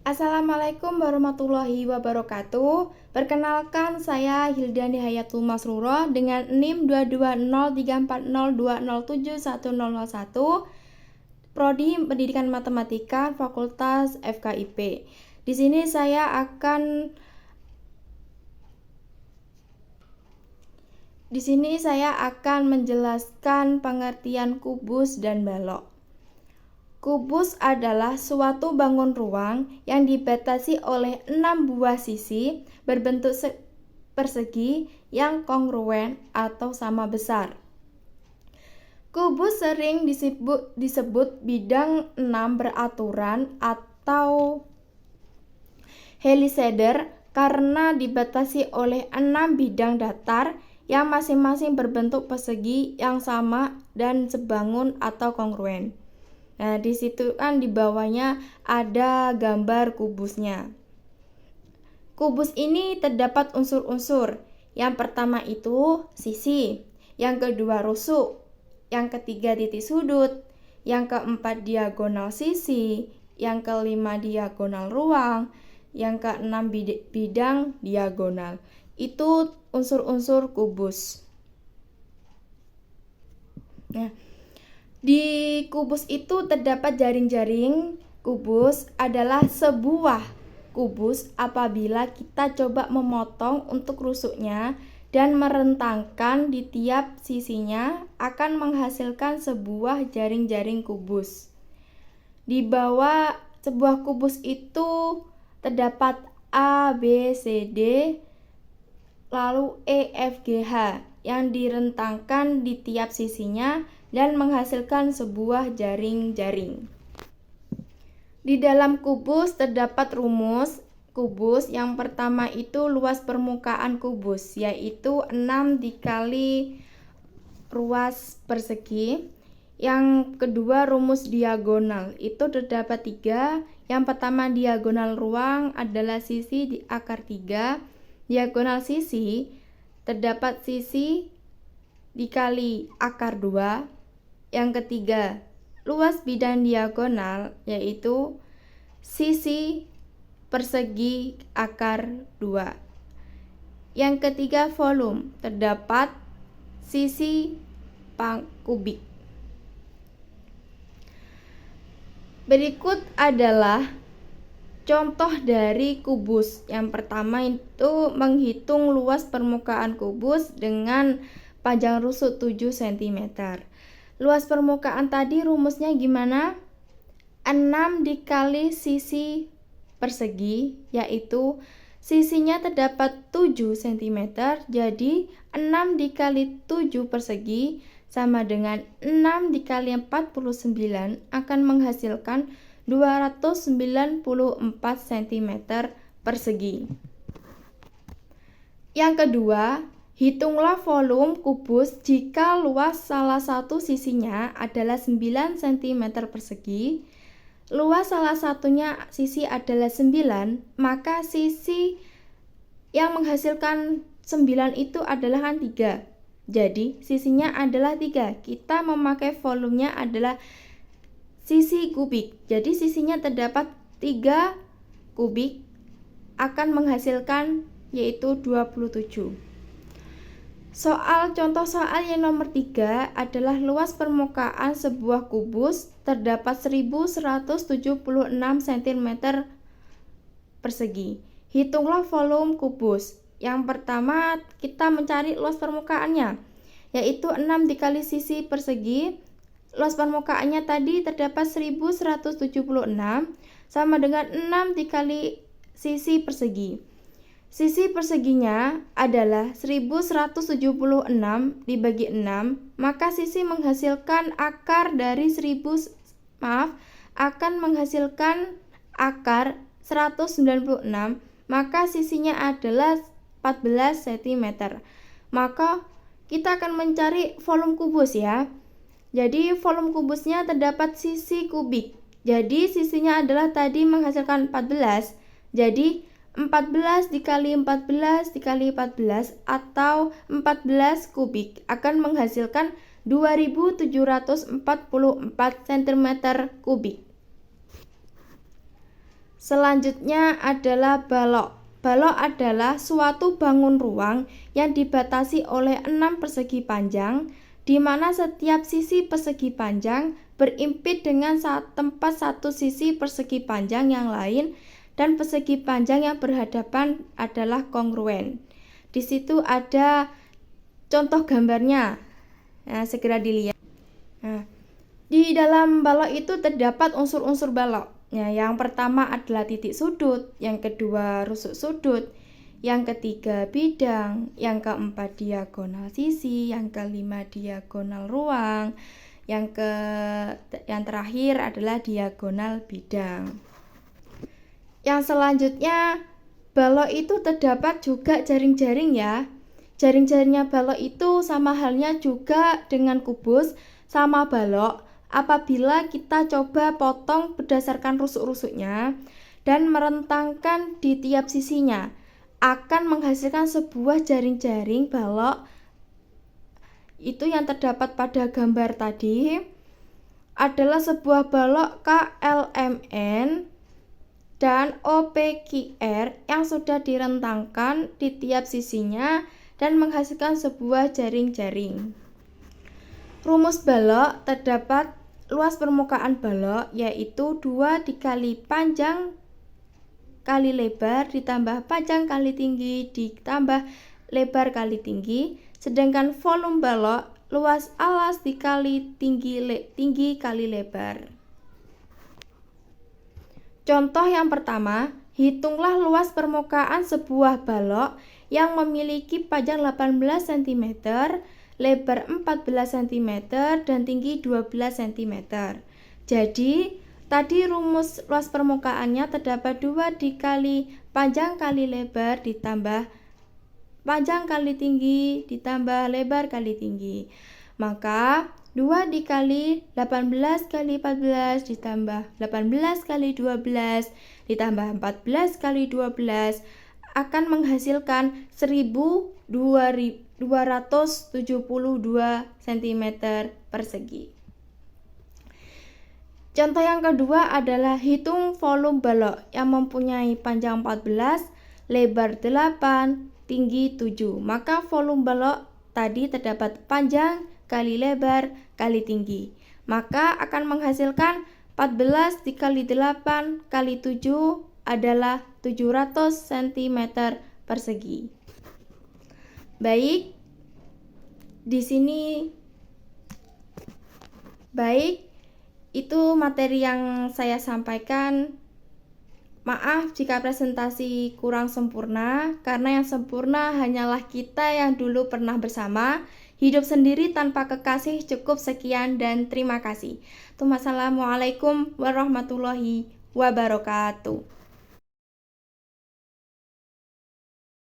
Assalamualaikum warahmatullahi wabarakatuh. Perkenalkan, saya Hildani Hayatul Masruro dengan NIM 2203402071001, Prodi Pendidikan Matematika Fakultas FKIP. Di sini saya akan menjelaskan pengertian kubus dan balok. Kubus adalah suatu bangun ruang yang dibatasi oleh 6 buah sisi berbentuk persegi yang kongruen atau sama besar. Kubus sering disebut bidang 6 beraturan atau helisader karena dibatasi oleh 6 bidang datar yang masing-masing berbentuk persegi yang sama dan sebangun atau kongruen. Nah, di situ kan di bawahnya ada gambar kubusnya. Kubus ini terdapat unsur-unsur. Yang pertama itu sisi, yang kedua rusuk, yang ketiga titik sudut, yang keempat diagonal sisi, yang kelima diagonal ruang, yang keenam bidang diagonal. Itu unsur-unsur kubus. Nah, di kubus itu terdapat jaring-jaring. Kubus adalah sebuah kubus apabila kita coba memotong untuk rusuknya dan merentangkan di tiap sisinya akan menghasilkan sebuah jaring-jaring kubus. Di bawah sebuah kubus itu terdapat A, B, C, D, lalu E, F, G, H yang direntangkan di tiap sisinya dan menghasilkan sebuah jaring-jaring. Di dalam kubus terdapat rumus kubus. Yang pertama itu luas permukaan kubus, yaitu 6 dikali ruas persegi. Yang kedua rumus diagonal, itu terdapat 3. Yang pertama diagonal ruang adalah sisi di akar 3. Diagonal sisi terdapat sisi dikali akar 2. Yang ketiga, luas bidang diagonal, yaitu sisi persegi akar 2. Yang ketiga, volume, terdapat sisi kubik. Berikut adalah contoh dari kubus. Yang pertama itu menghitung luas permukaan kubus dengan panjang rusuk 7 cm. Luas permukaan tadi rumusnya gimana? 6 dikali sisi persegi, yaitu sisinya terdapat 7 cm, jadi 6 dikali 7 persegi sama dengan 6 dikali 49 akan menghasilkan 294 cm persegi. Yang kedua, hitunglah volume kubus jika luas salah satu sisinya adalah 9 cm persegi, luas salah satunya sisi adalah 9, maka sisi yang menghasilkan 9 itu adalah 3. Jadi sisinya adalah 3. Kita memakai volumenya adalah sisi kubik. Jadi sisinya terdapat 3 kubik akan menghasilkan yaitu 27. Contoh soal yang nomor 3 adalah luas permukaan sebuah kubus terdapat 1176 cm persegi. Hitunglah volume kubus. Yang pertama kita mencari luas permukaannya, yaitu 6 dikali sisi persegi. Luas permukaannya tadi terdapat 1176 sama dengan 6 dikali sisi persegi. Sisi perseginya adalah 1176 dibagi 6, maka sisi menghasilkan akar dari akan menghasilkan akar 196, maka sisinya adalah 14 cm. Maka kita akan mencari volume kubus ya. Jadi volume kubusnya terdapat sisi kubik. Jadi sisinya adalah tadi menghasilkan 14. Jadi 14 dikali 14 dikali 14 atau 14 kubik akan menghasilkan 2744 cm kubik. Selanjutnya adalah balok. Balok adalah suatu bangun ruang yang dibatasi oleh 6 persegi panjang, di mana setiap sisi persegi panjang berimpit dengan tempat satu sisi persegi panjang yang lain, dan persegi panjang yang berhadapan adalah kongruen. Di situ ada contoh gambarnya. Nah, segera dilihat. Nah, di dalam balok itu terdapat unsur-unsur balok. Ya, yang pertama adalah titik sudut, yang kedua rusuk sudut, yang ketiga bidang, yang keempat diagonal sisi, yang kelima diagonal ruang, yang terakhir adalah diagonal bidang. Yang selanjutnya, balok itu terdapat juga jaring-jaring ya. Jaring-jaringnya balok itu sama halnya juga dengan kubus sama balok. Apabila kita coba potong berdasarkan rusuk-rusuknya dan merentangkan di tiap sisinya, akan menghasilkan sebuah jaring-jaring balok. Itu yang terdapat pada gambar tadi adalah sebuah balok KLMN dan OPQR yang sudah direntangkan di tiap sisinya dan menghasilkan sebuah jaring-jaring. Rumus balok terdapat luas permukaan balok yaitu 2 dikali panjang kali lebar ditambah panjang kali tinggi ditambah lebar kali tinggi, sedangkan volume balok luas alas dikali tinggi kali lebar. Contoh yang pertama, hitunglah luas permukaan sebuah balok yang memiliki panjang 18 cm, lebar 14 cm, dan tinggi 12 cm. Jadi, tadi rumus luas permukaannya terdapat 2 dikali panjang kali lebar ditambah panjang kali tinggi ditambah lebar kali tinggi. Maka 2 dikali 18 kali 14 ditambah 18 kali 12 ditambah 14 kali 12 akan menghasilkan 1272 cm persegi. Contoh yang kedua adalah hitung volume balok yang mempunyai panjang 14, lebar 8, tinggi 7. Maka volume balok tadi terdapat panjang kali lebar kali tinggi. Maka akan menghasilkan 14 dikali 8 kali 7 adalah 700 cm persegi. Baik, itu materi yang saya sampaikan. Maaf jika presentasi kurang sempurna, karena yang sempurna hanyalah kita yang dulu pernah bersama. Hidup sendiri tanpa kekasih. Cukup sekian dan terima kasih. Wassalamualaikum warahmatullahi wabarakatuh.